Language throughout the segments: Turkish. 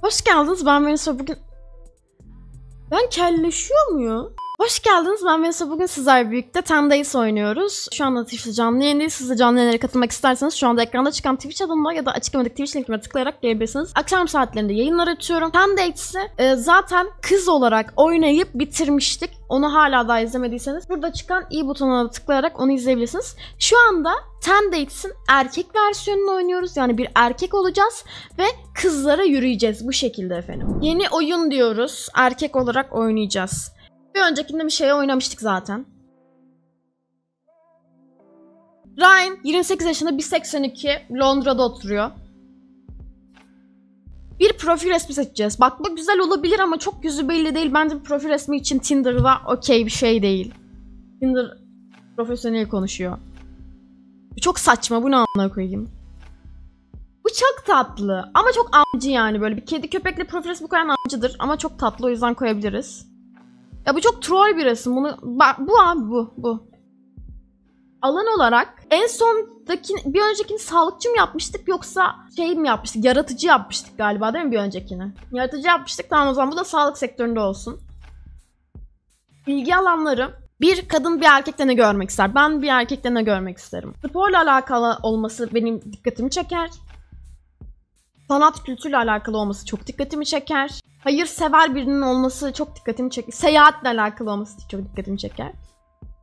Hoş geldiniz, ben venüs ve bugün... Ben kelleşiyor muyum? Hoş geldiniz, ben venüs ve bugün sizlerle birlikte 10 Days oynuyoruz. Şu anda Twitch'te canlı yayındayız. Siz de canlı yayınlara katılmak isterseniz şu anda ekranda çıkan Twitch adımla ya da açıklamadaki Twitch linkime tıklayarak gelebilirsiniz. Akşam saatlerinde yayınlar açıyorum. 10 Days'i zaten kız olarak oynayıp bitirmiştik. Onu hala daha izlemediyseniz burada çıkan i butonuna tıklayarak onu izleyebilirsiniz. Şu anda 10 Days'in erkek versiyonunu oynuyoruz. Yani bir erkek olacağız ve kızlara yürüyeceğiz bu şekilde efendim. Yeni oyun diyoruz. Erkek olarak oynayacağız. Bir öncekinde bir şeye oynamıştık zaten. Ryan 28 yaşında, 1.82, Londra'da oturuyor. Bir profil resmi seçeceğiz. Bak bu güzel olabilir ama çok yüzü belli değil. Bence bir profil resmi için Tinder'da okey bir şey değil. Tinder profesyonel konuşuyor. Bu çok saçma, bu ne amına koyayım. Bu çok tatlı ama çok amcı yani, böyle bir kedi köpekle profil resmi koyan amcıdır ama çok tatlı, o yüzden koyabiliriz. Ya bu çok troll bir resim. Bunu bu abi bu. Alan olarak en sondaki bir öncekini sağlıkçı mı yapmıştık yoksa şey mi yapmıştık? Yaratıcı yapmıştık galiba değil mi bir öncekini? Yaratıcı yapmıştık. Tamam, o zaman bu da sağlık sektöründe olsun. İlgi alanları. Bir kadın bir erkekte ne görmek ister? Ben bir erkekte ne görmek isterim? Sporla alakalı olması benim dikkatimi çeker. Sanat kültürle alakalı olması çok dikkatimi çeker. Hayırsever birinin olması çok dikkatimi çeker. Seyahatle alakalı olması çok dikkatimi çeker.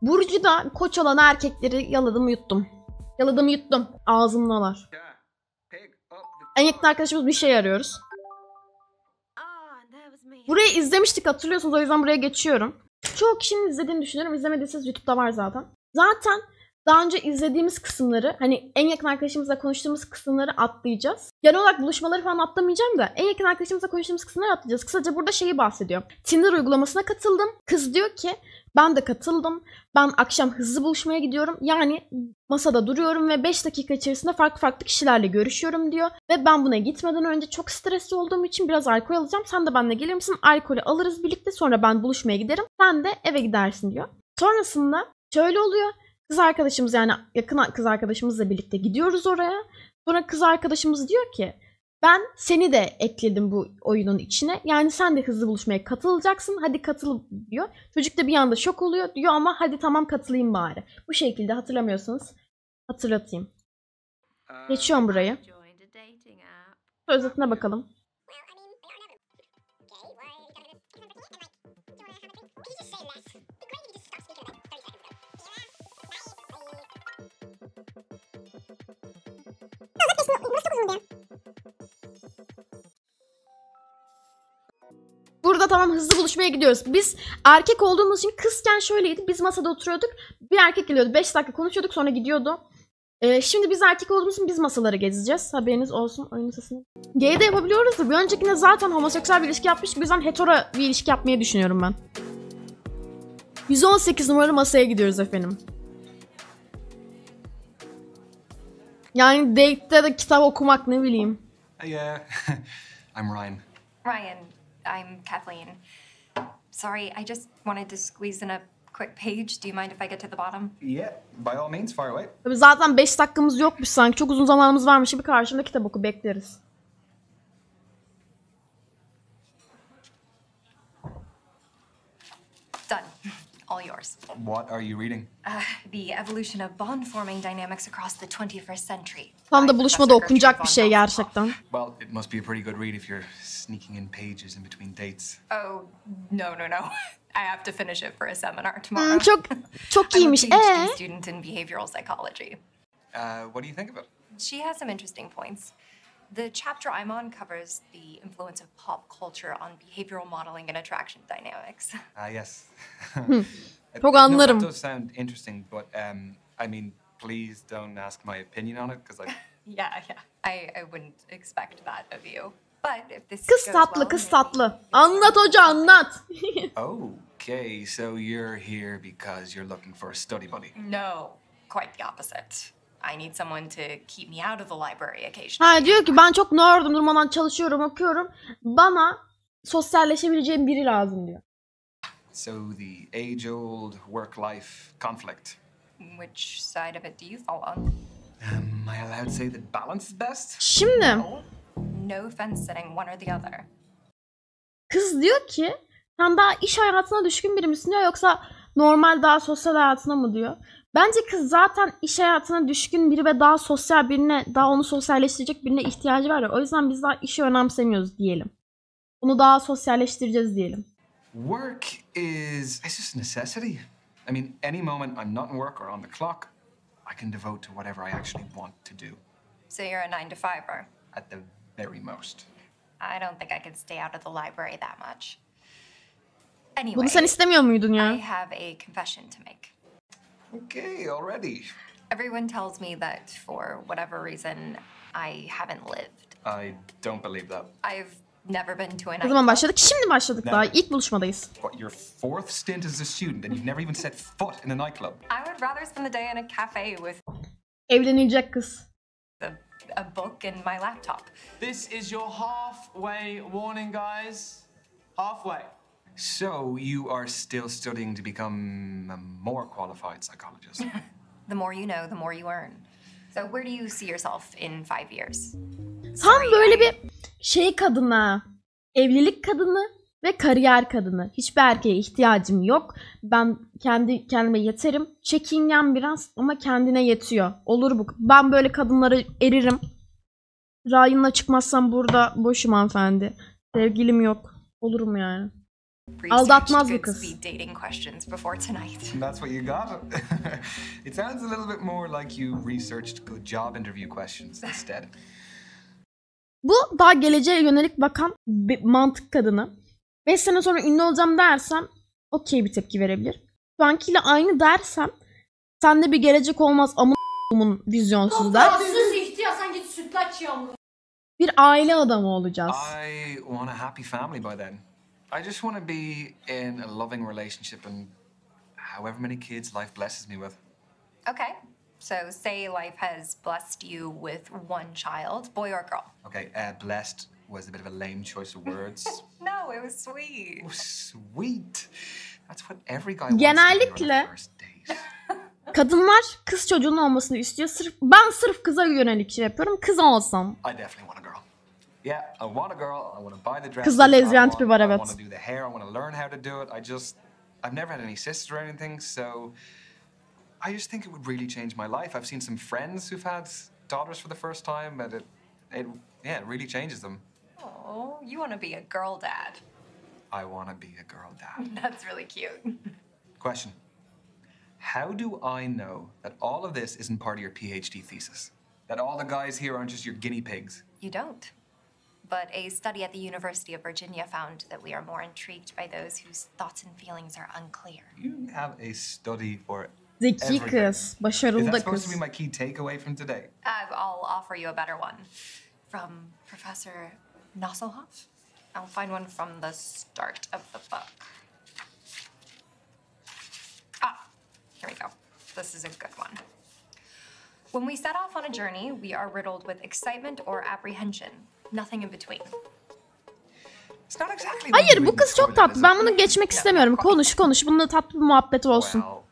Burcu da Koç olan erkekleri yaladım yuttum. Yaladım yuttum. Ağzımdalar. En yakın arkadaşımız bir şey arıyoruz. Burayı izlemiştik, hatırlıyorsunuz, o yüzden buraya geçiyorum. Çoğu kişinin izlediğini düşünüyorum. İzlemediyseniz YouTube'da var zaten. Zaten daha önce izlediğimiz kısımları, hani en yakın arkadaşımızla konuştuğumuz kısımları atlayacağız. Genel olarak buluşmaları falan atlamayacağım da en yakın arkadaşımızla konuştuğumuz kısımları atlayacağız. Kısaca burada şeyi bahsediyor. Tinder uygulamasına katıldım. Kız diyor ki ben de katıldım. Ben akşam hızlı buluşmaya gidiyorum. Yani masada duruyorum ve 5 dakika içerisinde farklı kişilerle görüşüyorum diyor. Ve ben buna gitmeden önce çok stresli olduğum için biraz alkol alacağım. Sen de benimle gelir misin? Alkolü alırız birlikte, sonra ben buluşmaya giderim. Sen de eve gidersin diyor. Sonrasında şöyle oluyor. Kız arkadaşımız, yani yakın kız arkadaşımızla birlikte gidiyoruz oraya. Sonra kız arkadaşımız diyor ki ben seni de ekledim bu oyunun içine. Yani sen de hızlı buluşmaya katılacaksın. Hadi katıl diyor. Çocuk da bir anda şok oluyor diyor ama hadi tamam katılayım bari. Bu şekilde, hatırlamıyorsanız hatırlatayım. Geçiyorum burayı. Özetine bakalım. Burada tamam, hızlı buluşmaya gidiyoruz. Biz erkek olduğumuz için, kızken şöyleydi. Biz masada oturuyorduk. Bir erkek geliyordu. 5 dakika konuşuyorduk, sonra gidiyordu. Şimdi biz erkek olduğumuz için biz masaları gezeceğiz. Haberiniz olsun. Oyunun sesini. Gay de yapabiliyoruz da bir öncekinde zaten homoseksüel bir ilişki yapmıştık. O yüzden hetero bir ilişki yapmayı düşünüyorum ben. 118 numaralı masaya gidiyoruz efendim. Yani date'de de kitap okumak, ne bileyim. Yeah, I'm Ryan. Ryan, I'm Kathleen. Sorry, I just wanted to squeeze in a quick page. Do you mind if I get to the bottom? Yeah, by all means, fire away. Tabii zaten 5 dakikamız yokmuş sanki. Çok uzun zamanımız varmış gibi karşımda kitap oku, bekleriz. Done. All yours. What are you reading? The evolution of bond-forming dynamics across the 21st century. Tam da buluşmada okunacak bir şey gerçekten. Well, it must be a pretty good read if you're sneaking in pages in between dates. Oh, no. I have to finish it for a seminar tomorrow. Çok iyiymiş. I'm a PhD student in behavioral psychology. What do you think of it? She has some interesting points. The chapter I'm on covers the influence of pop culture on behavioral modeling and attraction dynamics. Yes. Çok anlarım. No, that does sound interesting, but I mean, please don't ask my opinion on it, because Yeah. I wouldn't expect that of you. But if this Kız goes tatlı, well, kız tatlı. Anlat hoca, anlat. Okay, so you're here because you're looking for a study buddy. No, quite the opposite. I need someone to keep me out of the library occasionally. Ha, diyor ki ben çok nerd'ım, durmadan çalışıyorum, okuyorum. Bana sosyalleşebileceğim biri lazım diyor. So the age-old work-life conflict. Which side of it do you fall on? Am I allowed to say that balance is best? Şimdi no fence sitting one or the other. Kız diyor ki sen daha iş hayatına düşkün biri misin diyor yoksa normal daha sosyal hayatına mı diyor. Bence kız zaten iş hayatına düşkün biri ve daha sosyal birine, daha onu sosyalleştirecek birine ihtiyacı var ya. O yüzden biz daha işi önemsemiyoruz diyelim. Bunu daha sosyalleştireceğiz diyelim. Work it's just a necessity. I mean, any moment I'm not in work or on the clock, I can devote to whatever I actually want to do. So you're a 9 to 5er? At the very most. I don't think I could stay out of the library that much. Anyway, Bunu sen istemiyor muydun I ya? have a confession to make. Okay, already. Everyone tells me that for whatever reason, I haven't lived. I don't believe that. I've never been to a Ne zaman nightclub. başladık? Şimdi başladık daha. İlk buluşmadayız. What, your 4th stint as a student and you've never even set foot in a nightclub? I would rather spend the day in a cafe with Evlenilecek kız. a book and my laptop. This is your halfway warning, guys. Halfway. So you are still studying to become a more qualified psychologist? The more you know, the more you earn. So where do you see yourself in 5 years? Tam böyle bir şey kadına, evlilik kadını ve kariyer kadını. Hiçbir erkeğe ihtiyacım yok. Ben kendime yeterim. Çekingen biraz ama kendine yetiyor. Olur bu. Ben böyle kadınlara eririm. Rayınla çıkmazsam burada boşum hanımefendi. Sevgilim yok. Olurum yani. Aldatmaz bu kız. Speed dating questions before tonight. That's what you got? It sounds a little bit more like you researched good job interview questions instead. Bu daha geleceğe yönelik bakan bir mantık kadını. 5 sene sonra ünlü olacağım dersem okey bir tepki verebilir. Şu ankiyle aynı dersem sende bir gelecek olmaz amın vizyonsuz der. Tatsız ihtiyar sen git sütlaç yağmuru. Bir aile adamı olacağız. I want a happy family by then. I just want to be in a loving relationship and however many kids life blesses me with. Okay. So say life has blessed you with one child, boy or girl. Okay, blessed was a bit of a lame choice of words. No, it was sweet. Oh, sweet. That's what every guy wants to Genellikle- hear on a first date. Kadınlar kız çocuğunun olmasını istiyor. Ben sırf kıza yönelik şey yapıyorum. Kız olsam. I definitely want a girl. Yeah, I want a girl. I want to buy the dresses. Kızlar lezbiyen tipi var, I evet. want to do the hair. I want to learn how to do it. I've never had any sisters or anything, so I just think it would really change my life. I've seen some friends who've had daughters for the first time, and it really changes them. Oh, you want to be a girl dad. I want to be a girl dad. That's really cute. Question. How do I know that all of this isn't part of your PhD thesis? That all the guys here aren't just your guinea pigs? You don't. But a study at the University of Virginia found that we are more intrigued by those whose thoughts and feelings are unclear. You have a study for Zeki everything. kız. Is Başarılı that da supposed kız. to be my key takeaway from today? I'll offer you a better one. From Professor Nosselhoff? I'll find one from the start of the book. Here we go. This is a good one. When we set off on a journey, we are riddled with excitement or apprehension. Nothing in between. It's not exactly what Hayır you bu kız çok encoded, is tatlı. it? Ben bunu geçmek istemiyorum. Konuş. Bununla tatlı bir muhabbet olsun. Well,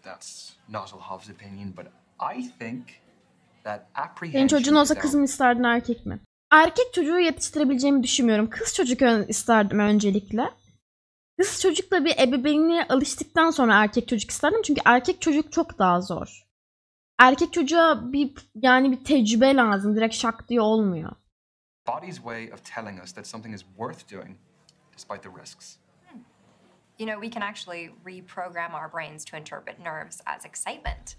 that's Nosselhoff's opinion, but I think that apprehension. Senin çocuğun olsa is kız mı isterdin erkek mi? Erkek çocuğu yetiştirebileceğimi düşünmüyorum. Kız çocuk isterdim öncelikle. Kız çocukla bir ebeveynliğe alıştıktan sonra erkek çocuk isterdim. Çünkü erkek çocuk çok daha zor. Erkek çocuğa bir tecrübe lazım. Direkt şak diye olmuyor. body's way of telling us that something is worth doing, despite the risks. You know, we can actually reprogram our brains to interpret nerves as excitement.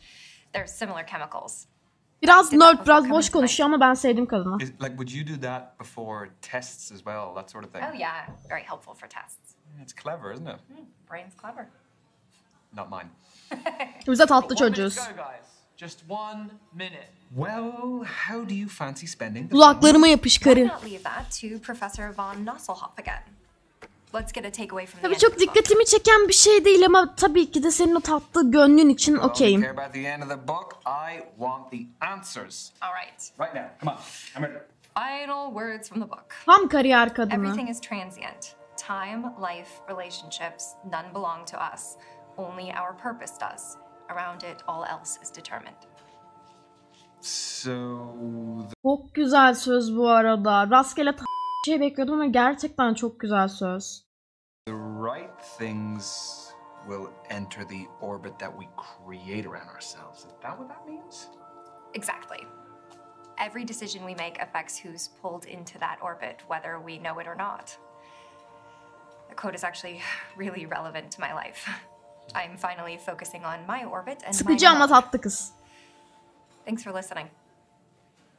They're similar chemicals. Biraz nerd, biraz boş konuşuyor ama ben sevdim kadını. Would you do that before tests as well, that sort of thing? Oh yeah, very helpful for tests. It's clever, isn't it? Brain's clever. Not mine. Biz de tatlı 1 minute çocuğuz. to go, guys. Just 1 minute. Well, how do you fancy spending the Kulaklarıma yapış Why karı. not leave that to Professor von Nosselhoff again? Let's get a takeaway from the Tabii end çok of the book. dikkatimi çeken bir şey değil ama tabii ki de senin o tatlı gönlün için I only okeyim. care about the end of the book. I want the answers. All right. Right now, come on. I'm ready. Final words from the book. Tam kariyer kadını. Everything is transient. Time, life, relationships, none belong to us. Only our purpose does. Around it, all else is determined. So Çok güzel söz bu arada. Rastgele şey bekliyordum ama gerçekten çok güzel söz. the right things will enter the orbit that we create around ourselves. Is that what that means? Exactly. Every decision we make affects who's pulled into that orbit, whether we know it or not. The quote is actually really relevant to my life. I'm finally focusing on my orbit and my Sıkıcı ama love. tatlı kız. Thanks for listening.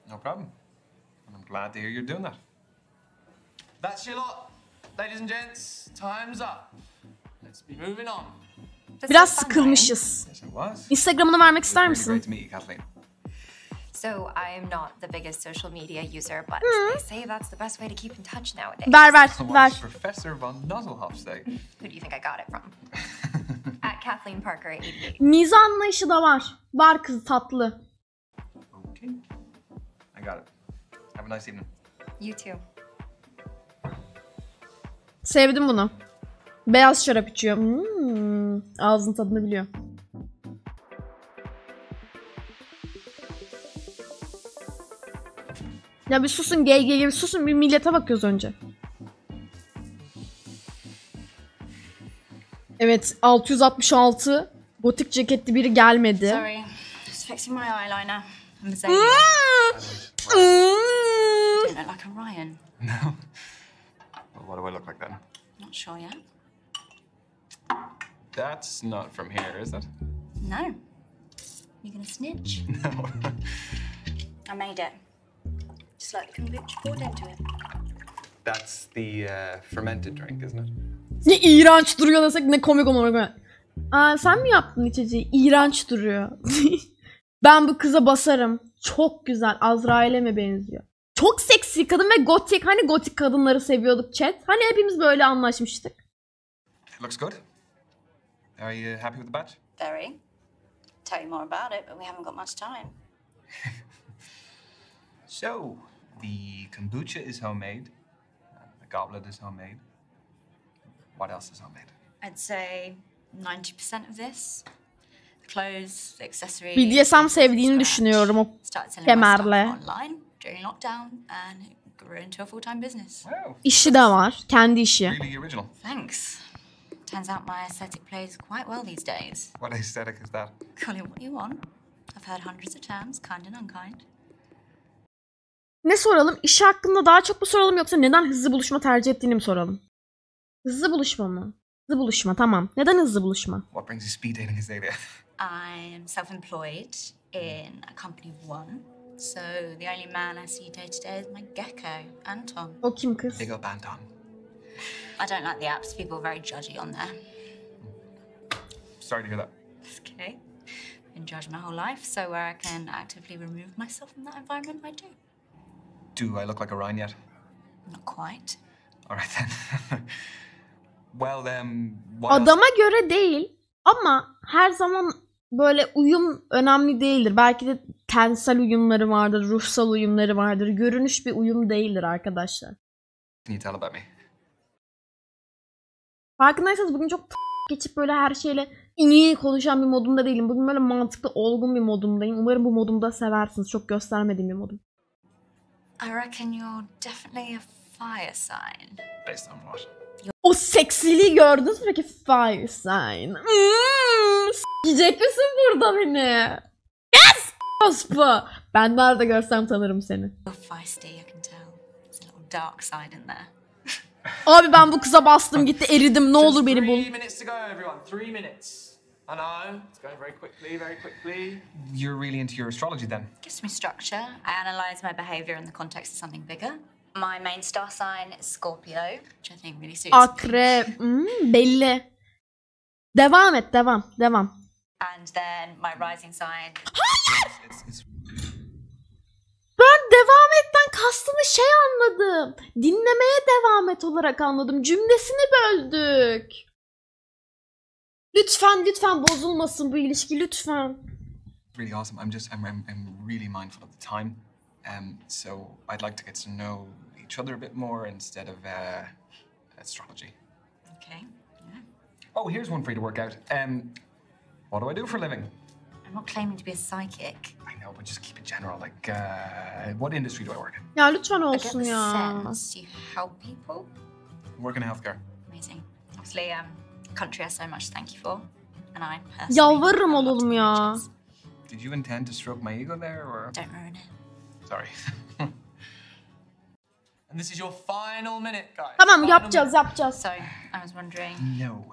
No problem. And I'm glad to hear you're doing that. That's your lot. Ladies and gents, time's up. Let's be moving on. This Biraz was fun, sıkılmışız. Yes, it was. Instagram'ını vermek It was ister really misin? great to meet you, Kathleen. So I am not the biggest social media user, but they say that's the best way to keep in touch nowadays. Ver ver What ver. does Professor von Nuzzlehoff say? Who do you think I got it from? At Kathleen Parker 88. Mizah anlayışı da var. Var kız tatlı. Okay. I got it. Have a nice evening. You too. Sevdim bunu. Beyaz şarap içiyor. Ağzın tadını biliyor. Ya bir susun gay gibi susun, bir millete bakıyoruz önce. Evet 666 gotik ceketli biri gelmedi. Sorry, just fixing my eyeliner. I'm a Mm. You look like a Ryan. No. Well, what do I look like then? Not sure yet. That's not from here, is it? No. You gonna snitch? No. I made it. Just like the kombucha poured into it. That's the fermented drink, isn't it? Ne iğrenç duruyor desek ne komik olur. Aa, sen mi yaptın içeceği? İğrenç duruyor. Ben bu kıza basarım. Çok güzel. Azrail'e mi benziyor? Çok seksi kadın ve gotik. Hani gotik kadınları seviyorduk chat? Hani hepimiz böyle anlaşmıştık. It looks good. Are you happy with the batch? Very. Tell you more about it, but we haven't got much time. So, the kombucha is homemade. The goblet is homemade. What else is homemade? I'd say 90% of this. The clothes, the accessories. BDSM sevdiğini düşünüyorum o Started selling my stuff kemerle. online during lockdown and it grew into a full-time business. Wow. İşi de var. Kendi işi. Really original. Thanks. Turns out my aesthetic plays quite well these days. What aesthetic is that? Call it what you want. I've heard hundreds of terms, kind and unkind. Ne soralım? İşi hakkında daha çok mu soralım yoksa neden hızlı buluşma tercih ettiğini mi soralım? Hızlı buluşma mı? Hızlı buluşma tamam. Neden hızlı buluşma? What brings you speed dating, Azalea? I am self-employed in a company of one. So the only man I see day to day is my gecko, Anton. O kim kız? Big up Anton. I don't like the apps. People are very judgy on there. Sorry to hear that. It's okay. Been judged my whole life, so where I can actively remove myself from that environment, I do. Do I look like a Ryan yet? Not quite. All right then. Well, what else? Adama göre değil ama her zaman böyle uyum önemli değildir. Belki de tensel uyumları vardır, ruhsal uyumları vardır. Görünüş bir uyum değildir arkadaşlar. Can you tell about me? Farkındaysanız bugün çok geçip böyle her şeyle iyi konuşan bir modumda değilim. Bugün böyle mantıklı, olgun bir modumdayım. Umarım bu modumda seversiniz. Çok göstermediğim bir modum. I reckon you're definitely a fire sign. Based on what? O seksiliği gördünüz mü peki? Fire sign. S***yecek misin burada beni? Yes! Ospa! Ben nerede görsem tanırım seni. You're feisty, I can tell. There's a little dark side in there. Abi ben bu kıza bastım gitti eridim. Ne olur beni bul. 3 minutes to go, everyone. 3 minutes. I know. It's going very quickly, very quickly. You're really into your astrology then? Gives me structure. I analyze my behavior in the context of something bigger. My main star sign is Scorpio, which I think really suits me. Akrep. Belli. Devam et, devam. And then my rising sign. It's Ben devam etten kastını şey anladım. Dinlemeye devam et olarak anladım. Cümlesini böldük. Lütfen bozulmasın bu ilişki lütfen. really awesome. I'm really mindful of the time. So I'd like to get to know each other a bit more instead of astrology. Okay. Yeah. Oh, here's one for you to work out. What do I do for a living? I'm not claiming to be a psychic. I know, but just keep it general. Like, what industry do I work in? Ya lütfen I get olsun the ya. sense you help people. Work in healthcare. Amazing. Obviously, country has so much to thank you for. And I personally Yalvarırım have a lot oğlum to ya. apologize. Did you intend to stroke my ego there, or? Don't ruin it. Sorry. And this is your final minute, guys. Tamam Final yapacağız minute. yapacağız. So, I was wondering, No,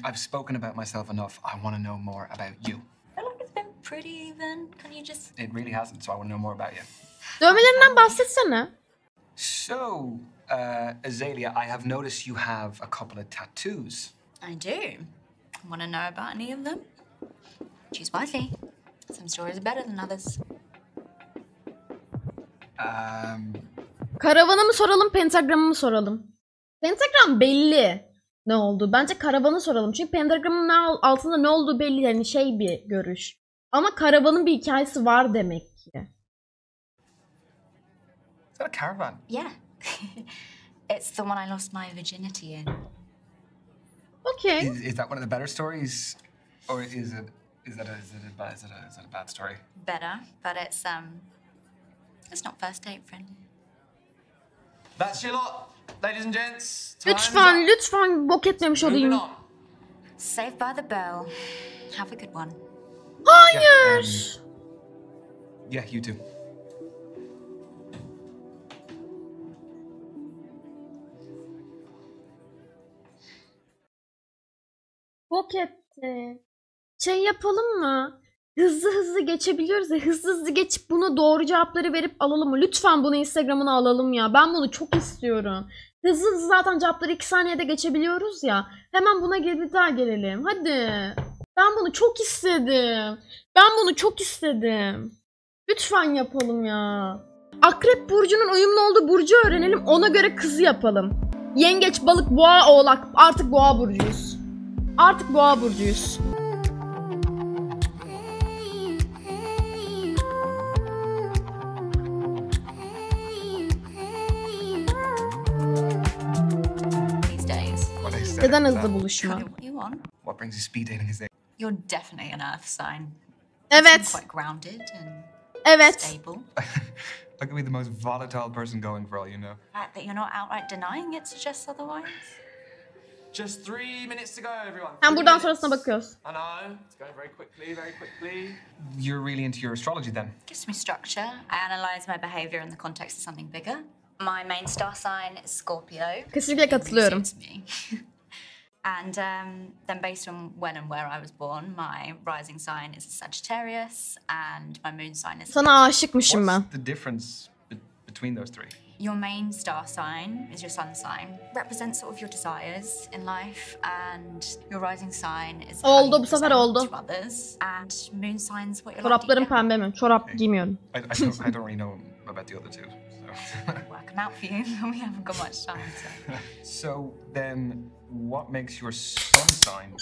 I've spoken about myself enough. I want to know more about you. I feel like it's been pretty even. Can you just... It really hasn't, so I want to know more about you. Dövmelerinden bahsetsene. So, Azalea, I have noticed you have a couple of tattoos. I do. Want to know about any of them? Choose wisely. Some stories are better than others. Karavanı mı soralım, pentagramı mı soralım? Pentagram belli ne oldu. Bence karavanı soralım. Çünkü pentagramın altında ne olduğu belli. Yani şey bir görüş. Ama karavanın bir hikayesi var demek ki. Is that a caravan? Yeah. It's the one I lost my virginity in. Okay. Is that one of the better stories, or is that a bad story? Better, but it's not first date friendly. That's your lot, ladies and gents. Time's Lütfen, up. lütfen bok etmemiş Moving olayım. on. Saved by the bell. Have a good one. Hayır. Yeah, you too. Bok etti. Şey yapalım mı? Hızlı hızlı geçebiliyoruz ya. Hızlı hızlı geçip buna doğru cevapları verip alalım mı? Lütfen bunu Instagram'ına alalım ya. Ben bunu çok istiyorum. Hızlı hızlı zaten cevapları 2 saniyede geçebiliyoruz ya. Hemen buna bir daha gelelim. Hadi. Ben bunu çok istedim. Ben bunu çok istedim. Lütfen yapalım ya. Akrep burcunun uyumlu olduğu burcu öğrenelim. Ona göre kızı yapalım. Yengeç, balık, boğa, oğlak. Artık boğa burcuyuz. Artık boğa burcuyuz. These days. What I said Neden was hızlı that- buluşma? What you want? What brings you speed dating is You're definitely an earth sign. Evet. Quite grounded and Evet. stable. I could be the most volatile person going for all you know. The fact that you're not outright denying it suggests otherwise. Just 3 minutes to go, everyone. Hem 3 buradan minutes. sonrasına bakıyoruz. I know. It's going very quickly, very quickly. You're really into your astrology then? Gives me structure. I analyze my behavior in the context of something bigger. My main star sign is Scorpio. Kesinlikle katılıyorum. Suits me. And then based on when and where I was born, my rising sign is Sagittarius and my moon sign is... Sana aşıkmışım ben. What's the difference between those three? Your main star sign is your sun sign. Represents sort of your desires in life, and your rising sign is how Oldu, you bu sefer present oldu. to others. And moon signs what you're like Çoraplarım deep down. pembe mi? Çorap giymiyorum. I don't really know about the other two. So, Work 'em out for you. We haven't got much time. so then, what makes your sun sign?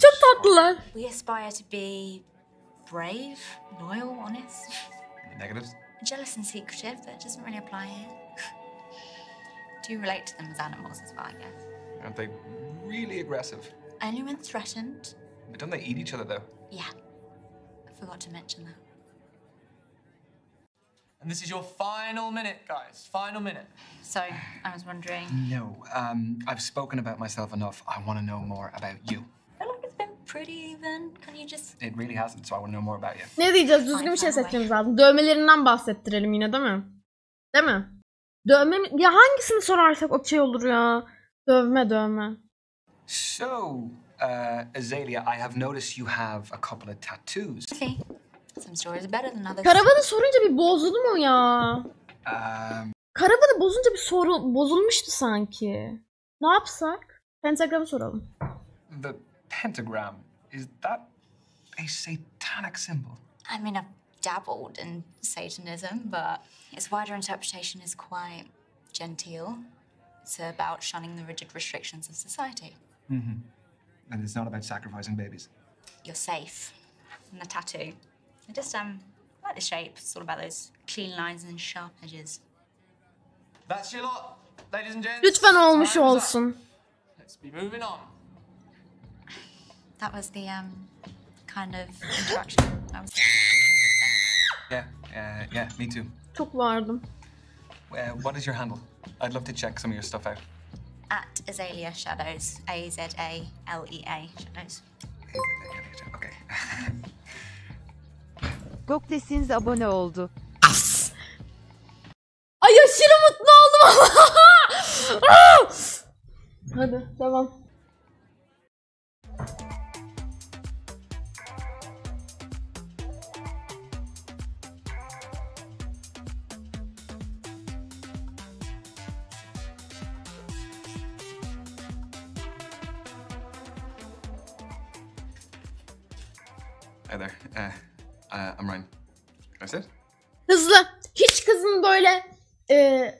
Çok tatlılar. We aspire to be brave, loyal, honest, Negatives? jealous and secretive, but it doesn't really apply here. Do you relate to them as animals as well, I guess? Aren't they really aggressive? Only when threatened. But don't they eat each other though? Yeah, I forgot to mention that. And this is your final minute, guys. Final minute. So, I was wondering... No, I've spoken about myself enough. I want to know more about you. I feel like it's been pretty even. Can you just... It really hasn't, so I want to know more about you. Ne diyeceğiz? Düzgün bir şey seçmemiz lazım. Dövmelerinden bahsettirelim yine değil mi? Değil mi? Dövme mi? Ya hangisini sorarsak okey olur ya. Dövme. So, Azalea, I have noticed you have a couple of tattoos. See, some stories are better than others. Karavanı sorunca bir bozuldu mu ya? Karavanı bozunca bir bozulmuştu sanki. Ne yapsak? Pentagramı soralım. The pentagram, is that a satanic symbol? I mean, I've dabbled in Satanism, but its wider interpretation is quite genteel. It's about shunning the rigid restrictions of society. And it's not about sacrificing babies. You're safe. And the tattoo. I just, I like the shape. It's all about those clean lines and sharp edges. That's your lot, ladies and gents. Lütfen olmuş Time's up. olsun. Let's be moving on. That was the kind of interaction. I was Yeah, me too. Çok vardım. What is your handle? I'd love to check some of your stuff out. at Azalea Shadows. Azalea Shadows. Okay. Goktesiniz abone oldu. Ay aşırı mutlu oldum ama. Hadi devam. Hi there. I'm Ryan. Can I sit? Hızlı. Hiç kızın böyle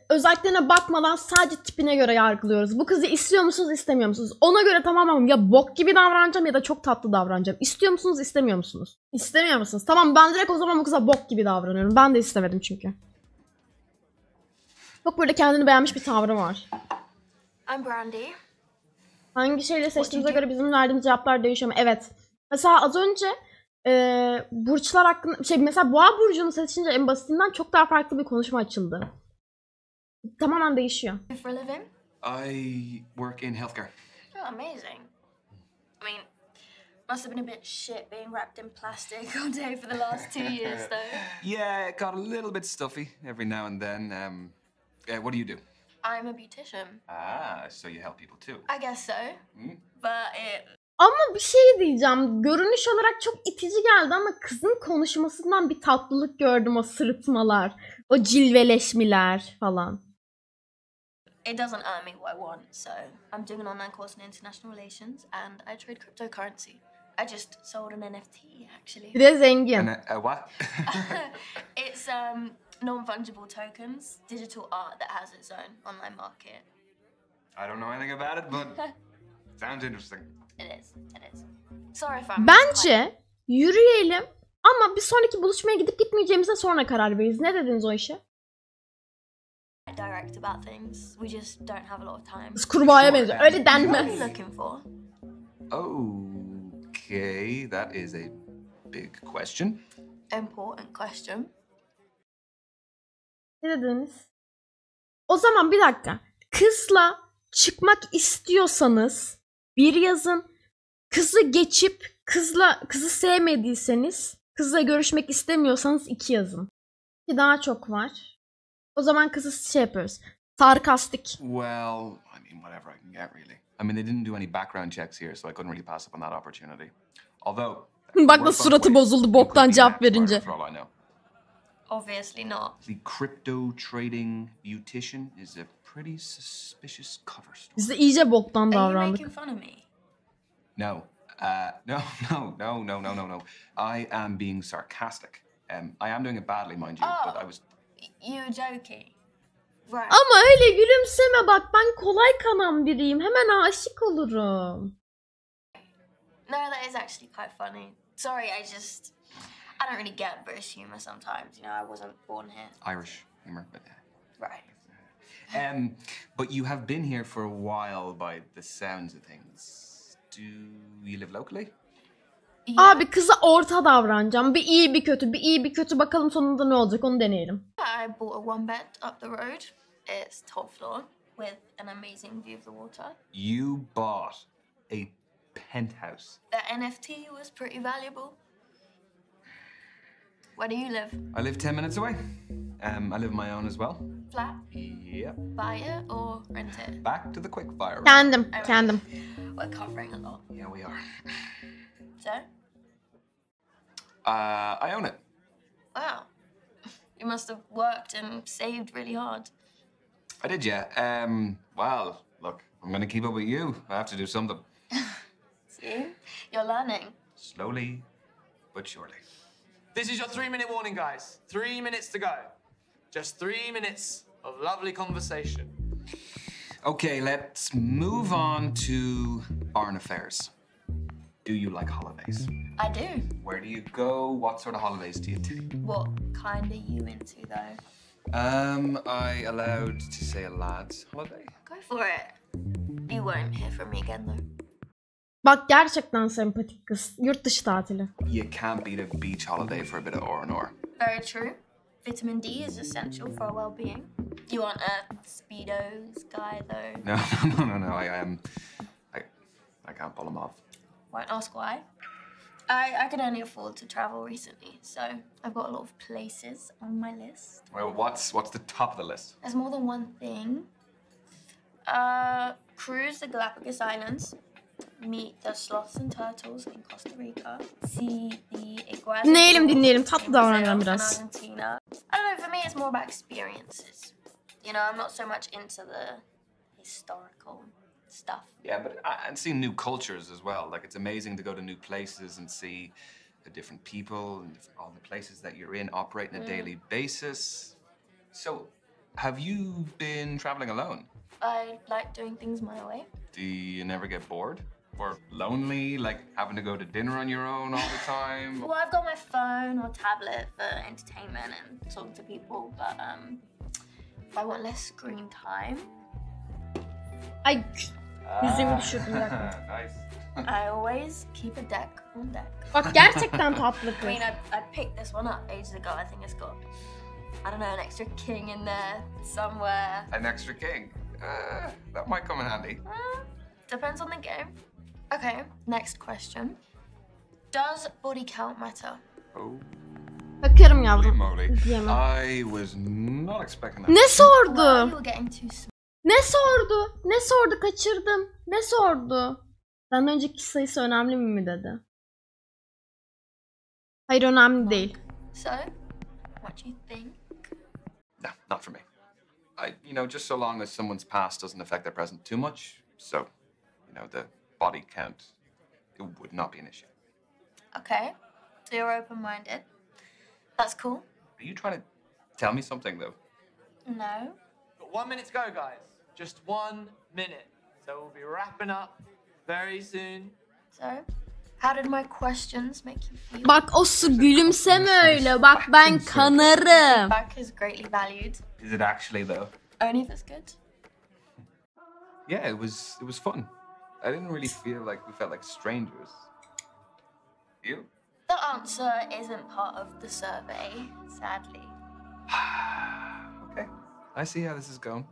özelliklerine bakmadan sadece tipine göre yargılıyoruz. Bu kızı istiyor musunuz, istemiyor musunuz? Ona göre tamamen ya bok gibi davranacağım ya da çok tatlı davranacağım. İstiyor musunuz, istemiyor musunuz? İstemiyor musunuz? Tamam, ben direkt o zaman bu kıza bok gibi davranıyorum. Ben de istemedim çünkü. Çok böyle kendini beğenmiş bir tavrı var. I'm Brandy. Hangi şeyle seçtiğimize göre bizim verdiğimiz cevaplar değişiyor mu? Evet. Mesela az önce burçlar hakkında mesela boğa burcunu seçince en basitinden çok daha farklı bir konuşma açıldı. Tamamen değişiyor. For a living? I work in healthcare. Oh, amazing. I mean, must have been a bit shit being wrapped in plastic all day for the last 2 years, though. Yeah, it got a little bit stuffy every now and then. What do you do? I'm a beautician. Ah, so you help people too. I guess so. But it... Ama bir şey diyeceğim. Görünüş olarak çok itici geldi ama kızın konuşmasından bir tatlılık gördüm, o sırıtmalar, o cilveleşmeler falan. It doesn't earn me what I want, so I'm doing an online course in international relations and I trade cryptocurrency. I just sold an NFT, actually. Bir de zengin. And what? It's non-fungible tokens, digital art that has its own online market. I don't know anything about it, but sounds interesting. It is. Sorry if I'm... Bence yürüyelim ama bir sonraki buluşmaya gidip gitmeyeceğimize sonra karar veririz. Ne dediniz o işe? direct about things. We just don't have a lot of time. Kız kurbağaya benziyor. Öyle What are you denmez. looking for? Okay, that is a big question. Important question. Ne dediniz? O zaman bir dakika. Kızla çıkmak istiyorsanız bir yazın. Kızı geçip kızı sevmediyseniz, kızla görüşmek istemiyorsanız 2 yazın. Ki daha çok var. O zaman kızı şey yapıyoruz. Sarkastik. Well, I mean, whatever I can get, really. I mean, they didn't do any background checks here, so I couldn't really pass up on that opportunity. Although... Bak da suratı bozuldu boktan cevap verince. For all I know. Obviously not. The crypto trading beautician is a pretty suspicious cover story. Biz de iyice boktan Are you davrandık. making fun of me? No. No. I am being sarcastic. I am doing it badly, mind you, but I was... You were joking. Right. Ama öyle gülümseme bak, ben kolay kanan biriyim. Hemen aşık olurum. No, that is actually quite funny. Sorry, I don't really get British humor sometimes. You know, I wasn't born here. Irish humor, but... Right. But you have been here for a while by the sounds of things. Do you live locally? Yeah. Abi kıza orta davranacağım. Bir iyi bir kötü, bir iyi bir kötü, bakalım sonunda ne olacak onu deneyelim. I bought a one bed up the road. It's top floor with an amazing view of the water. You bought a penthouse. The NFT was pretty valuable. Where do you live? I live 10 minutes away. I live on my own as well. Flat? Yep. Buy it or rent it? Back to the quick fire. Kendim. We're covering a lot. Yeah, we are. So? I own it. Wow. You must have worked and saved really hard. I did, yeah. Well, look, I'm gonna keep up with you. I have to do something. See? You're learning. Slowly, but surely. This is your 3-minute warning, guys. 3 minutes to go. Just 3 minutes of lovely conversation. Okay, let's move on to foreign affairs. Do you like holidays? I do. Where do you go? What sort of holidays do you take? What kind are you into, though? I allowed to say a lad's holiday? Go for it. You won't hear from me again, though. Bak gerçekten sempatik kız. Yurt dışı tatili. You can't beat a beach holiday for a bit of R&R. Very true. Vitamin D is essential for our well-being. You aren't a Speedos guy though. No. I can't pull them off. Won't ask why. I could only afford to travel recently, so I've got a lot of places on my list. Well, what's the top of the list? There's more than one thing. Cruise the Galapagos Islands. Meet the sloths and turtles in Costa Rica. See the iguanas. Dinleyelim. Tatlı davranacağım biraz. Argentina. I don't know, for me it's more about experiences. You know, I'm not so much into the historical stuff. Yeah, but and seeing new cultures as well. Like, it's amazing to go to new places and see the different people and all the places that you're in operate on a daily basis. So, have you been traveling alone? I like doing things my way. Do you never get bored? Or lonely, like having to go to dinner on your own all the time? Well, I've got my phone or tablet for entertainment and talking to people, but if I want less screen time, Ay yüzümü düşürdüm bir dakika. Nice. I always keep a deck on deck. Bak gerçekten tatlı I kız. mean, I picked this one up ages ago. I think it's got, I don't know, an extra king in there somewhere. An extra king. That might come in handy. Depends on the game. Okay, next question. Does body count matter? Oh, Bakarım holy yavrum. moly. Diyemem. I was not expecting that. Ne Well, sordu? you were getting too small. Ne sordu? Kaçırdım. Ne sordu? Benden önceki sayısı önemli mi dedi? Hayır, önemli değil. So, what do you think? No, not for me. Just so long as someone's past doesn't affect their present too much. So, the body count, it would not be an issue. Okay, so you're open-minded. That's cool. Are you trying to tell me something, though? No. Got 1 minute to go, guys. Just 1 minute. So we'll be wrapping up very soon. So, how did my questions make you feel? Bak o su gülümseme öyle. Bak ben kanarım. Feedback is greatly valued. Is it actually, though? Only if it's good. Yeah, it was fun. I didn't really feel like we felt like strangers. You? The answer isn't part of the survey, sadly. Okay. I see how this is going.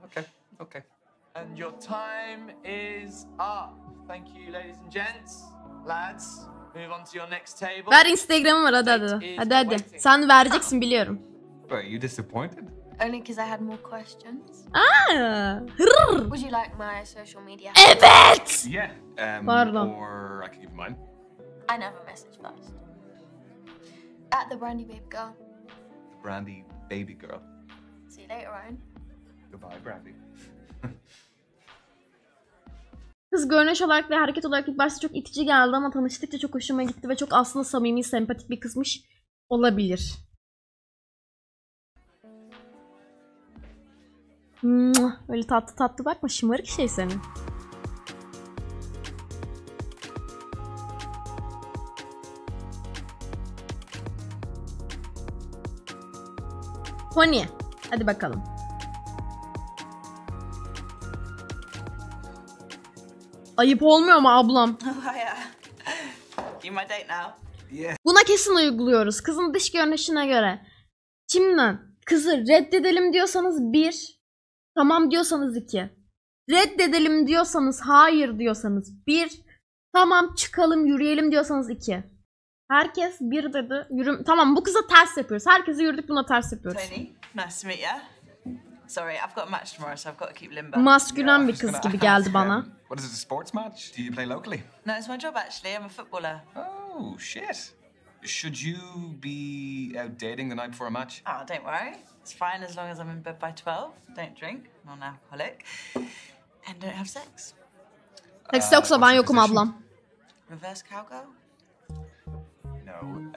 Okay. And your time is up. Thank you, ladies and gents. Lads, move on to your next table. Ver Instagram'ım var hadi. Hadi. Sen vereceksin biliyorum. Wait, are you disappointed? Only because I had more questions. Hırr. Would you like my social media? Evet. Yeah. Pardon. Or I could give you mine. I never message first. At the Brandy Babe Girl. Brandy, baby girl. See you later, Ryan. Goodbye, Brandy. Kız görünüş olarak ve hareket olarak ilk başta çok itici geldi ama tanıştıkça çok hoşuma gitti ve çok aslında samimi, sempatik bir kızmış olabilir. Öyle tatlı tatlı bakma, şımarık şey senin. Pony. Hadi bakalım. Ayıp olmuyor mu ablam? Oh yeah. You my date now? Yeah. Buna kesin uyguluyoruz. Kızın dış görünüşüne göre. Şimdi kızı reddedelim diyorsanız 1. Tamam diyorsanız 2. Reddedelim diyorsanız, hayır diyorsanız 1. Tamam çıkalım yürüyelim diyorsanız 2. Herkes 1 dedi. Tamam, bu kıza ters yapıyoruz. Herkese yürüdük, buna ters yapıyoruz. Tony, nice to meet you. Sorry, I've got a match tomorrow, so I've got to keep limber. Maskülen bir kız gibi geldi bana. What is it, a sports match? Do you play locally? No, it's my job actually. I'm a footballer. Oh, shit. Should you be out dating the night before a match? Oh, don't worry. It's fine as long as I'm in bed by 12. Don't drink, non-alcoholic, and don't have sex. Seks yoksa ben what's your yokum position? ablam. Reverse cowgirl? No.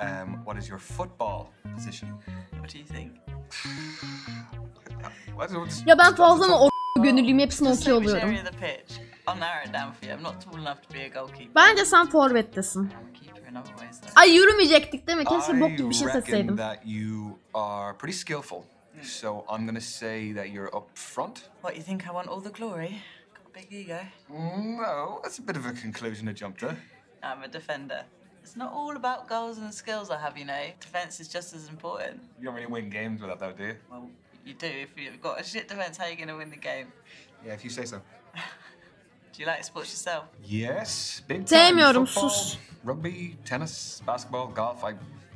What is your football position? What do you think? Ya ben fazla mı gönüllüyüm, hepsini Just okuyor say which oluyorum. area of the pitch. I'll narrow it down for you. I'm not tall enough to be a goalkeeper. Bence sen forvettesin. I'm a keeper in other ways though. Ay yürümeyecektik değil mi? Keşke bok gibi bir şey I reckon seçseydim. that you are pretty skillful. So I'm gonna say that you're up front. What, you think I want all the glory? Big ego. No, that's a bit of a conclusion to jump to. I'm a defender. It's not all about goals and skills I have, you know. Defense is just as important. You don't really win games with that, though, do you? Well, you do. If you've got a shit defense, how are you going to win the game? Yeah, if you say so. Do you like sports yourself? Yes, big time. Sevmiyorum, Football, sus. rugby, tennis, basketball, golf.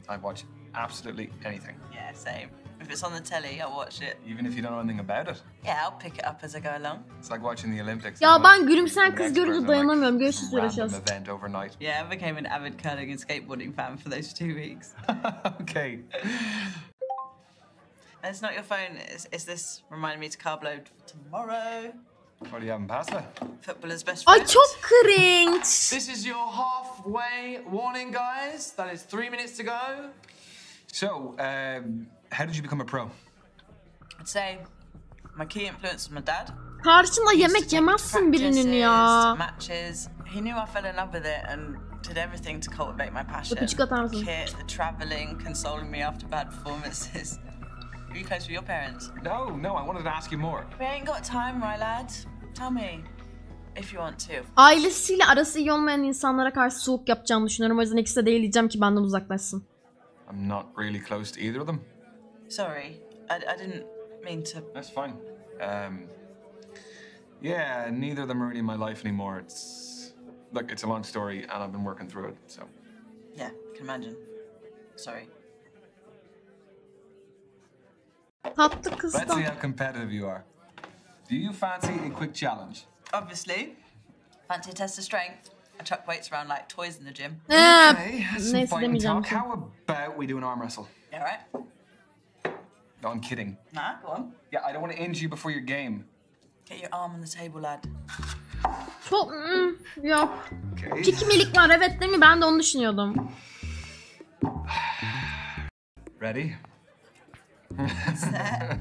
I watch absolutely anything. Yeah, same. If it's on the telly, I'll watch it. Even if you don't know anything about it. Yeah, I'll pick it up as I go along. It's like watching the Olympics. Ya isn't ben it? gülümseyen An kız expert görünce in, dayanamıyorum. like, Görüşürüz some random uğraşacağız. event overnight. Yeah, I became an avid curling and skateboarding fan for those 2 weeks. Okay. And it's not your phone, is this reminding me to carb load tomorrow? What are you having pasta? Footballer's best friend. Ay çok cringe. This is your halfway warning, guys. That is 3 minutes to go. So, how did you become a pro? I'd say my key influence was my dad. Karşında He used to yemek take me to yemezsin birinin practices, ya. to matches. He knew I fell in love with it and did everything to cultivate my passion. Öpücük atar mısın? Kit, the travelling, consoling me after bad performances. Are you close with your parents? No, I wanted to ask you more. We ain't got time, my lad. Tell me if you want to. Ailesiyle arası iyi olmayan insanlara karşı soğuk yapacağını düşünüyorum. O yüzden ikisi de değil diyeceğim ki benden uzaklaşsın. I'm not really close to either of them. Sorry, I didn't mean to. That's fine. Yeah, neither of them are really in my life anymore. It's a long story, and I've been working through it. So, Yeah, can imagine. Sorry. Tatlı let's kız see da. how competitive you are. Do you fancy a quick challenge? Obviously, fancy a test of strength. I chuck weights around like toys in the gym. Okay, some Neyse fight and demeyeceğim. talk. How about we do an arm wrestle? Yeah, right? No, I'm kidding. Nah, go on. Yeah, I don't want to injure you before your game. Get your arm on the table, lad. Çok yok. Okay. Kikimilik var evet değil mi? Ben de onu düşünüyordum. Ready? Set.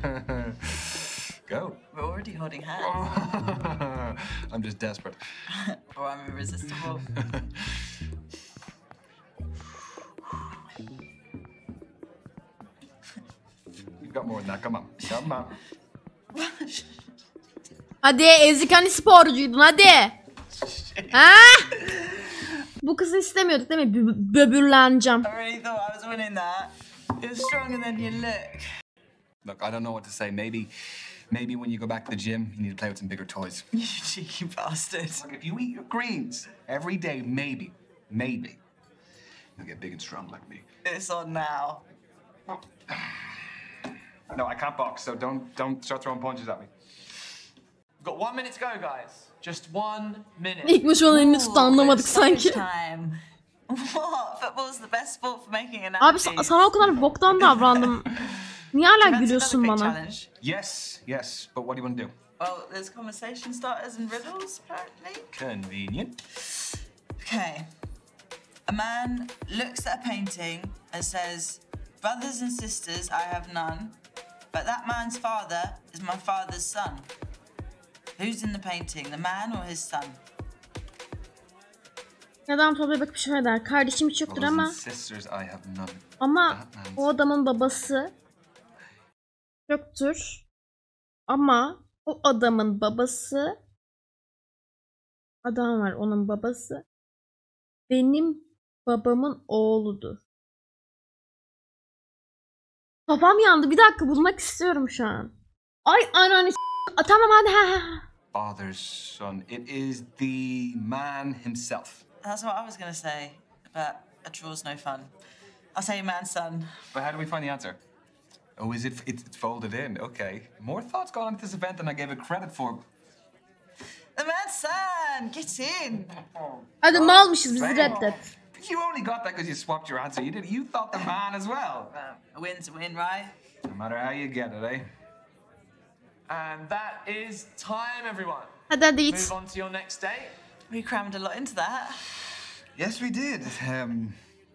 Go. We're already holding hands. I'm just desperate. Or I'm irresistible. You've got more than that. Come on. Come on. Hadi ezik hani sporcuydun hadi. Ha? Bu kızı istemiyorduk değil mi? Böbürleneceğim. I really thought I was winning that. You're stronger than you look. Look, I don't know what to say. Maybe when you go back to the gym, you need to play with some bigger toys. You cheeky bastard. Look, if you eat your greens every day, maybe, you'll get big and strong like me. It's on now. No, I can't box, so don't start throwing punches at me. We've got 1 minute to go, guys. Just 1 minute. İlk maç olan elini tuttu anlamadık Stoppage sanki. time. What? Football's the best sport for making Abi analogies. sana o kadar boktan davrandım. Niye hala Fancy gülüyorsun another quick bana? challenge? Yes, but what do you want to do? Well, there's conversation starters and riddles, apparently. Convenient. Okay. A man looks at a painting and says, "Brothers and sisters, I have none, but that man's father is my father's son." Who's in the painting, the man or his son? Neden tabii bakıp şöyle der. Kardeşim hiç yoktur Brothers ama and sisters, I have none. ama o adamın babası yoktur. Ama o adamın babası adam var onun babası benim babamın oğludur. Kafam yandı. Bir dakika bulmak istiyorum şu an. Ay anneanne tamam hadi ha. Father's son. It is the man himself. That's what I was going to say, but a draw's no fun. I'll say man's son. But how do we find the answer? Oh, is it? It's folded in. Okay. More thoughts gone into this event than I gave it credit for. The man's son! Get in! Hadi malmışız bizi reddet. You only got that because you swapped your answer. You thought the man as well. A win's a win, right? No matter how you get it, eh? And that is time, everyone. Hadi Move git. on to your next date. We crammed a lot into that. Yes, we did. Yeah,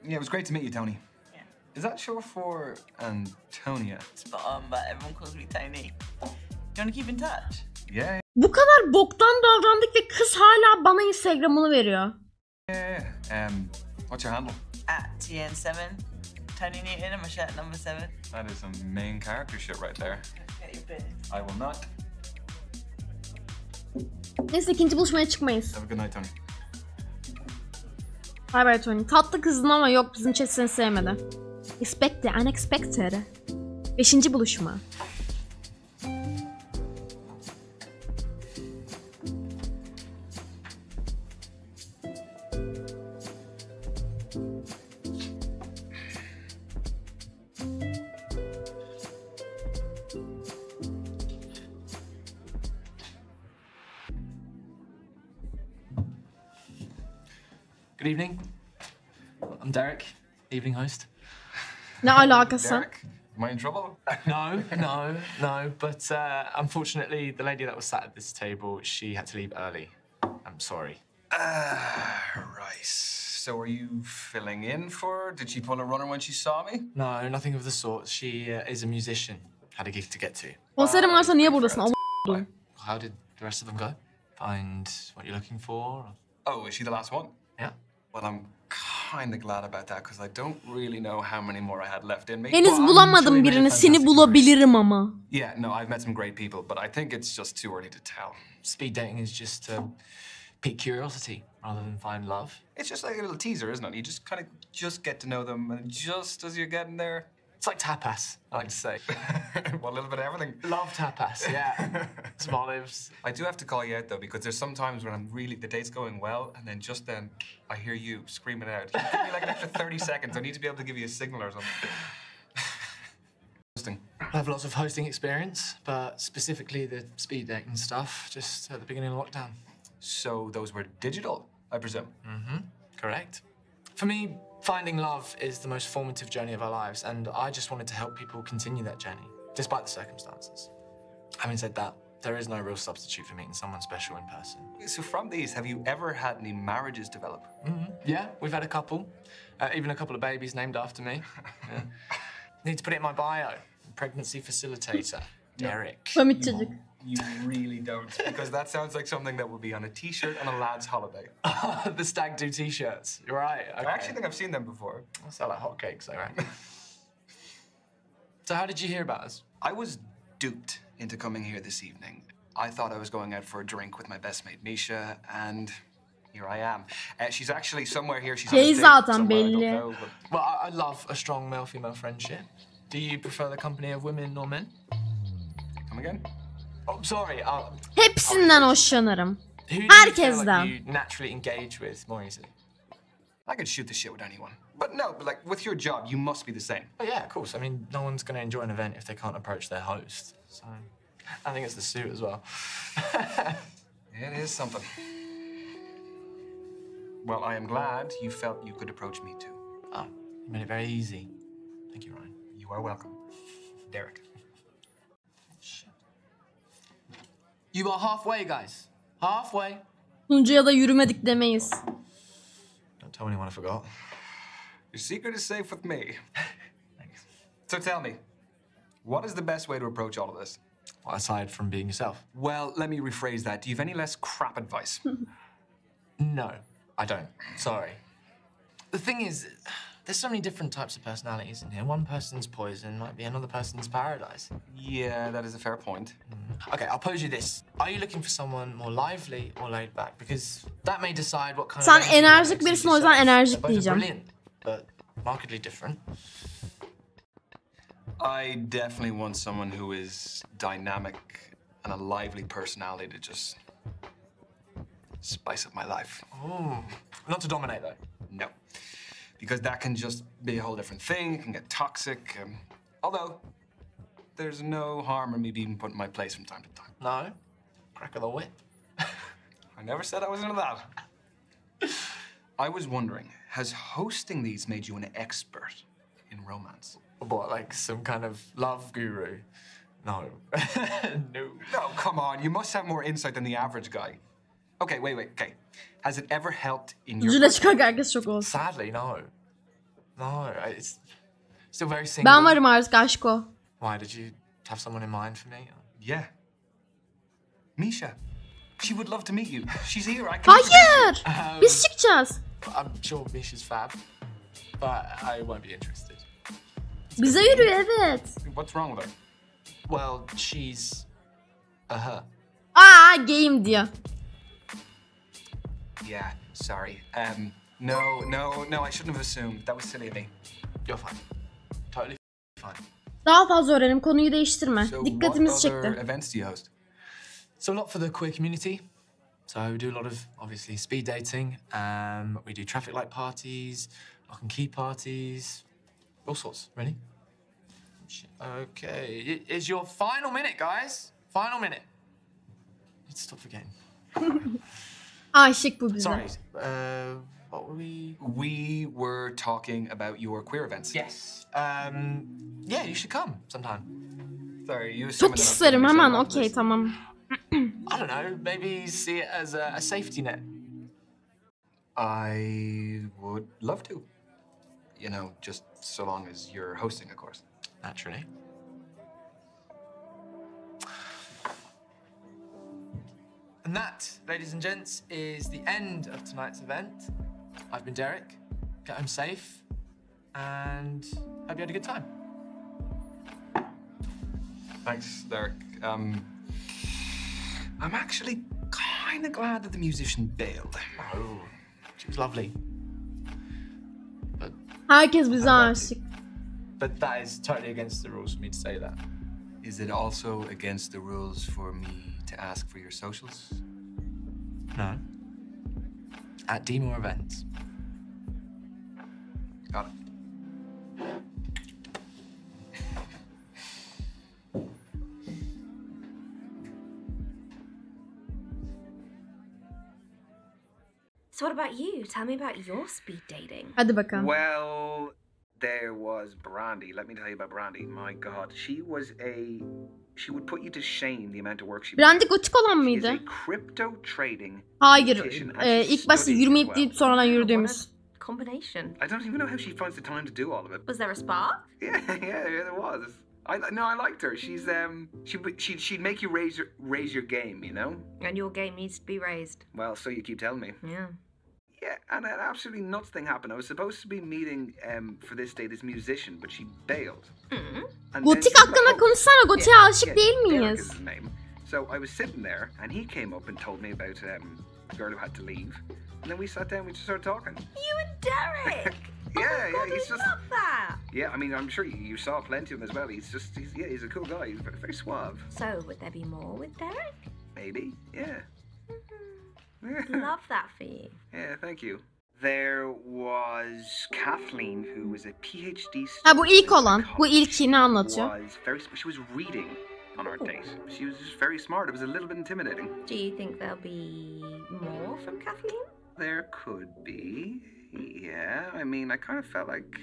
it was great to meet you, Tony. Yeah. Is that short for Antonia? Spot on, but everyone calls me Tony. Do you want to keep in touch? Yeah. Bu kadar boktan davrandık ve kız hala bana Instagram'ını veriyor. Yeah. What's your handle? At TN7. Tony Newton and my shirt number 7. That is some main character shit right there. Get your beard. I will not. Neyse ikinci buluşmaya çıkmayız. Have a good night, Tony. Bye bye Tony. Tatlı kızdın ama yok bizim chat seni sevmedi. Expected, unexpected. 5. buluşma. Good evening. I'm Derek, evening host. Ne alakası? Derek, am I in trouble? No. But unfortunately, the lady that was sat at this table, she had to leave early. I'm sorry. Right. So are you filling in for her? Did she pull a runner when she saw me? No, nothing of the sort. She is a musician. Had a gig to get to. Konserim varsa niye buradasın? How did the rest of them go? Find what you're looking for? Oh, is she the last one? Yeah. Well, I'm kind of glad about that because I don't really know how many more I had left in me. Henüz bulamadım birini. Seni bulabilirim ama. Yeah, no, I've met some great people, but I think it's just too early to tell. Speed dating is just to pique curiosity rather than find love. It's just like a little teaser, isn't it? You just kind of get to know them, and just as you're getting there... It's like tapas, I like to say. Well, a little bit of everything. Love tapas, yeah. Some olives. I do have to call you out, though, because there's some times when the date's going well, and then just then, I hear you screaming out. Give me like an extra 30 seconds. I need to be able to give you a signal or something. Hosting. I have lots of hosting experience, but specifically the speed dating stuff, just at the beginning of lockdown. So those were digital, I presume? Mm-hmm, correct. For me, finding love is the most formative journey of our lives, and I just wanted to help people continue that journey, despite the circumstances. Having said that, there is no real substitute for meeting someone special in person. So from these, have you ever had any marriages develop? Mm-hmm. Yeah, we've had a couple. Even a couple of babies named after me. Yeah. Need to put it in my bio. Pregnancy facilitator, Derek. Komik çocuk. You really don't, because that sounds like something that would be on a T-shirt on a lad's holiday. The stag do T-shirts. You're right. Okay. I actually think I've seen them before. They sell like hotcakes, though, right? So how did you hear about us? I was duped into coming here this evening. I thought I was going out for a drink with my best mate Misha, and here I am. She's actually somewhere here. She's on a date somewhere, I don't know, but... Well, I love a strong male-female friendship. Do you prefer the company of women or men? Come again? Oh, sorry. Hepsinden hoşlanırım. Who do you feel Herkesten. like you naturally engage with more easily? I could shoot the shit with anyone. But no, but like with your job, you must be the same. Oh yeah, of course. I mean, no one's going to enjoy an event if they can't approach their host. So, I think it's the suit as well. It is something. Well, I am glad you felt you could approach me too. Oh, you made it very easy. Thank you, Ryan. You are welcome, Derek. You are halfway, guys. Halfway. Tuncu'ya da yürümedik demeyiz. Don't tell anyone I forgot. Your secret is safe with me. Thanks. So tell me, what is the best way to approach all of this? Well, aside from being yourself. Well, let me rephrase that. Do you have any less crap advice? No, I don't. Sorry. The thing is, there's so many different types of personalities in here. One person's poison might be another person's paradise. Yeah, that is a fair point. Okay, I'll pose you this. Are you looking for someone more lively or laid back? Because that may decide what kind Sen of... enerjik birisin, o yüzden enerjik Both are diyeceğim. brilliant, but markedly different. I definitely want someone who is dynamic and a lively personality to just spice up my life. Ooh. Not to dominate, though. No, because that can just be a whole different thing. It can get toxic. Although, there's no harm in me being put in my place from time to time. No? Crack of the whip. I never said I was into that. I was wondering, has hosting these made you an expert in romance? What, like some kind of love guru? No. No. No, come on. You must have more insight than the average guy. Okay, wait. Okay. Has it ever helped in your... Tuncu'yla çıkarken herkes çok olsun. Sadly, no. No, it's still very single. Ben varım artık aşko. Why, did you have someone in mind for me? Yeah. Misha. She would love to meet you. She's here. I can... Hayır. Biz çıkacağız. I'm sure Misha's fab, but I won't be interested. Bize yürüyor, evet. What's wrong with her? Well, she's a her. Aa, game diyor. Yeah, sorry. No, I shouldn't have assumed. That was silly of me. You're fine. Totally fine. Daha fazla öğrenelim, konuyu değiştirme. So Dikkatimizi what other çekti. events do you host? So a lot for the queer community. So we do a lot of, obviously, speed dating. We do traffic light parties, lock and key parties, all sorts, really. Okay, it is your final minute, guys. Final minute. Let's stop forgetting. Aşık bu bize. Sorry, what were we? We were talking about your queer events. Yes. Yeah, you should come sometime. Sorry, you Çok isterim hemen, okey tamam. I don't know, maybe see it as a safety net. I would love to. You know, just so long as you're hosting, of course. Naturally. And that, ladies and gents, is the end of tonight's event. I've been Derek. Get home safe, and hope you had a good time. Thanks, Derek. I'm actually kind of glad that the musician bailed. Oh, she was lovely. But Herkes bize aşık. But that is totally against the rules for me to say that. Is it also against the rules for me to ask for your socials? No. At D-More events. Got it. So what about you? Tell me about your speed dating. Hadi bakalım. Well, there was Brandy. Let me tell you about Brandy. My God, she would put you to shame the amount of work she Brandy gotik olan She is mıydı? a crypto trading Hayır. beautician and she İlk başta studies yürümeyip as deyip well. sonradan yürüdüğümüz. Combination. I don't even know how she finds the time to do all of it. Was there a spark? Yeah, there was. I liked her. She's she'd make you raise your game, you know. And your game needs to be raised. Well, so you keep telling me. Yeah. Yeah, and an absolutely nuts thing happened. I was supposed to be meeting for this day this musician, but she bailed. And Gotik then she- hakkında konuşsana. Gotik'e aşık değil Derek is miyiz? his name. So I was sitting there, and he came up and told me about a girl who had to leave. And then we sat down, we just started talking. You and Derek. Yeah, God, he's I just. love that. Yeah, I mean, I'm sure you saw plenty of him as well. He's a cool guy. He's very, very suave. So would there be more with Derek? Maybe, yeah. Love that for you. Yeah, thank you. There was Kathleen, who was a PhD student. Ha bu ilk in olan. Bu ilkini anlatıyor. She was reading on our date. She was just very smart. It was a little bit intimidating. Do you think there'll be more from Kathleen? There could be. Yeah, I mean, I kind of felt like,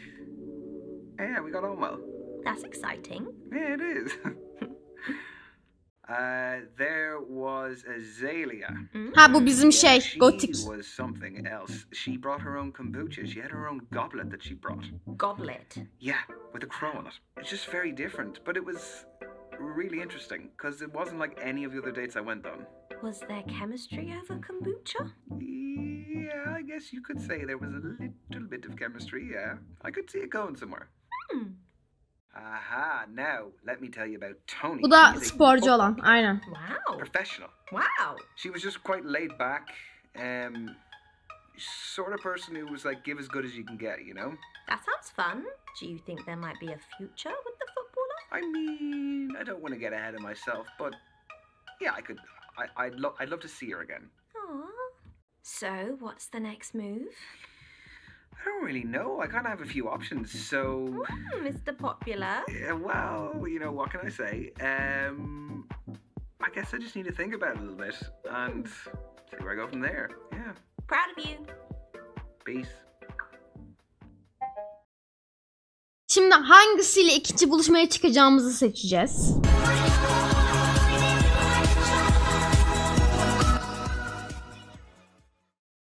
yeah, we got on well. That's exciting. Yeah, it is. There was Azalea. Ha bu bizim şey. She Gotik. was something else. She brought her own kombucha. She had her own goblet that she brought. Goblet. Yeah, with a crow on it. It's just very different, but it was really interesting because it wasn't like any of the other dates I went on. Was there chemistry over kombucha? Yeah, I guess you could say there was a little bit of chemistry, yeah. I could see it going somewhere. Aha, now let me tell you about Tony. Bu da She's a sporcu olan. Aynen. Wow. professional. Wow. She was just quite laid back, sort of person who was like, give as good as you can get, you know? That sounds fun. Do you think there might be a future with the footballer? I mean, I don't want to get ahead of myself, but yeah, I'd love to see her again. Aww. So, what's the next move? I don't really know. I kind of have a few options, so... Mr. Popular. Yeah, well, you know, what can I say? I guess I just need to think about it a little bit and see where I go from there. Yeah. Proud of you. Peace. Şimdi hangisiyle ikinci buluşmaya çıkacağımızı seçeceğiz.